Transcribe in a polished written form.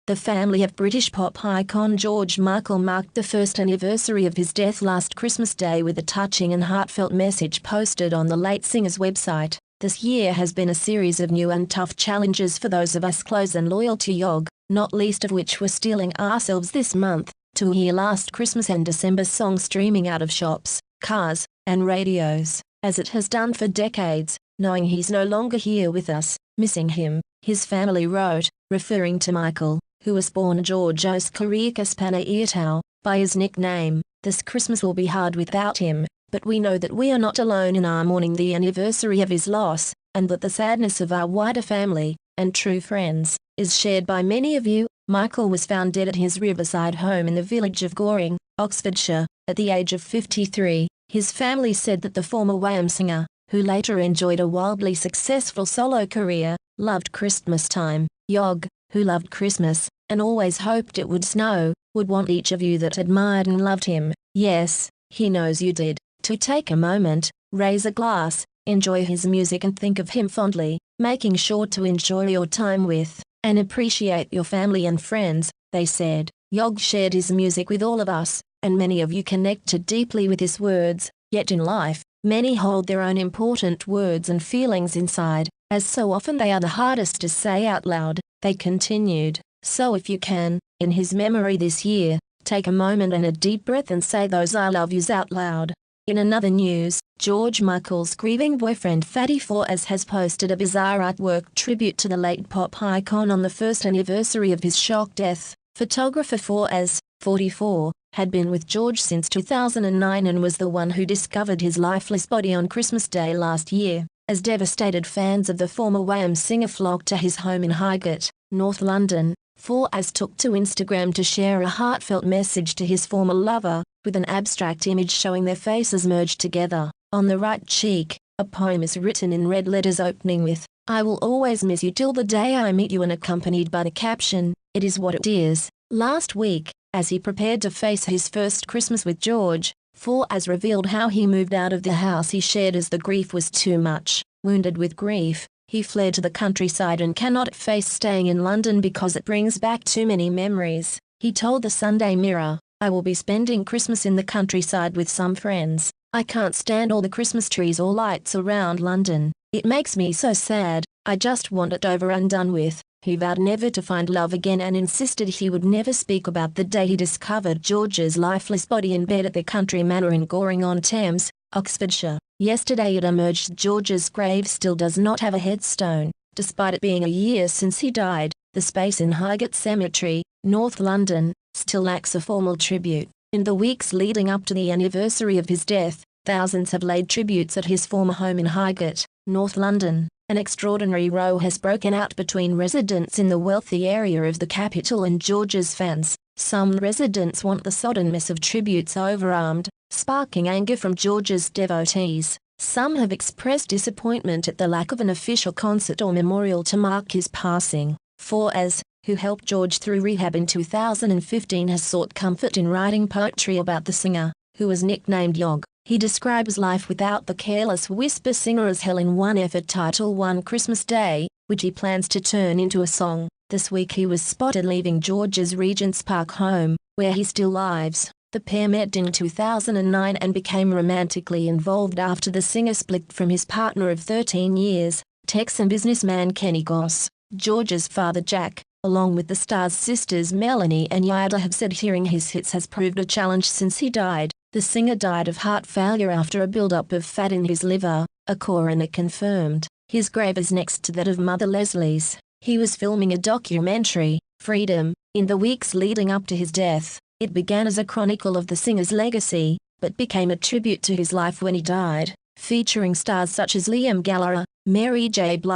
The family of British pop icon George Michael marked the first anniversary of his death last Christmas Day with a touching and heartfelt message posted on the late singer's website. This year has been a series of new and tough challenges for those of us close and loyal to USUK, not least of which were steeling ourselves this month to hear last Christmas and December's song streaming out of shops, cars, and radios, as it has done for decades, knowing he's no longer here with us, missing him, his family wrote, referring to Michael, who was born George Oscarikas Panayiotou, by his nickname. This Christmas will be hard without him, but we know that we are not alone in our mourning the anniversary of his loss, and that the sadness of our wider family, and true friends, is shared by many of you. Michael was found dead at his riverside home in the village of Goring, Oxfordshire, at the age of 53. His family said that the former Wham singer, who later enjoyed a wildly successful solo career, loved Christmas time. USUK, who loved Christmas, and always hoped it would snow, would want each of you that admired and loved him, yes, he knows you did, to take a moment, raise a glass, enjoy his music and think of him fondly, making sure to enjoy your time with, and appreciate your family and friends, they said. USUK shared his music with all of us, and many of you connected deeply with his words, yet in life, many hold their own important words and feelings inside, as so often they are the hardest to say out loud, they continued. So if you can, in his memory this year, take a moment and a deep breath and say those I love yous out loud. In another news, George Michael's grieving boyfriend Fatty Foraz has posted a bizarre artwork tribute to the late pop icon on the first anniversary of his shock death. Photographer Foraz, 44, had been with George since 2009 and was the one who discovered his lifeless body on Christmas Day last year. As devastated fans of the former Wham singer flocked to his home in Highgate, North London, Foraz took to Instagram to share a heartfelt message to his former lover, with an abstract image showing their faces merged together. On the right cheek, a poem is written in red letters opening with, "I will always miss you till the day I meet you," and accompanied by the caption, "It is what it is." Last week, as he prepared to face his first Christmas with George, Foraz revealed how he moved out of the house he shared as the grief was too much. Wounded with grief, he fled to the countryside and cannot face staying in London because it brings back too many memories. He told the Sunday Mirror, "I will be spending Christmas in the countryside with some friends. I can't stand all the Christmas trees or lights around London. It makes me so sad. I just want it over and done with." He vowed never to find love again and insisted he would never speak about the day he discovered George's lifeless body in bed at their country manor in Goring-on-Thames, Oxfordshire. Yesterday it emerged George's grave still does not have a headstone, despite it being a year since he died. The space in Highgate Cemetery, North London, still lacks a formal tribute. In the weeks leading up to the anniversary of his death, thousands have laid tributes at his former home in Highgate, North London. An extraordinary row has broken out between residents in the wealthy area of the capital and George's fans. Some residents want the soddenness of tributes overarmed, sparking anger from George's devotees. Some have expressed disappointment at the lack of an official concert or memorial to mark his passing. Foraz, who helped George through rehab in 2015, has sought comfort in writing poetry about the singer, who was nicknamed USUK. He describes life without the careless whisper singer as hell in one effort titled One Christmas Day, which he plans to turn into a song. This week he was spotted leaving George's Regent's Park home, where he still lives. The pair met in 2009 and became romantically involved after the singer split from his partner of 13 years, Texan businessman Kenny Goss. George's father Jack, along with the star's sisters Melanie and Yida, have said hearing his hits has proved a challenge since he died. The singer died of heart failure after a buildup of fat in his liver, a coroner confirmed. His grave is next to that of Mother Leslie's. He was filming a documentary, Freedom, in the weeks leading up to his death. It began as a chronicle of the singer's legacy, but became a tribute to his life when he died, featuring stars such as Liam Gallagher, Mary J. Blige,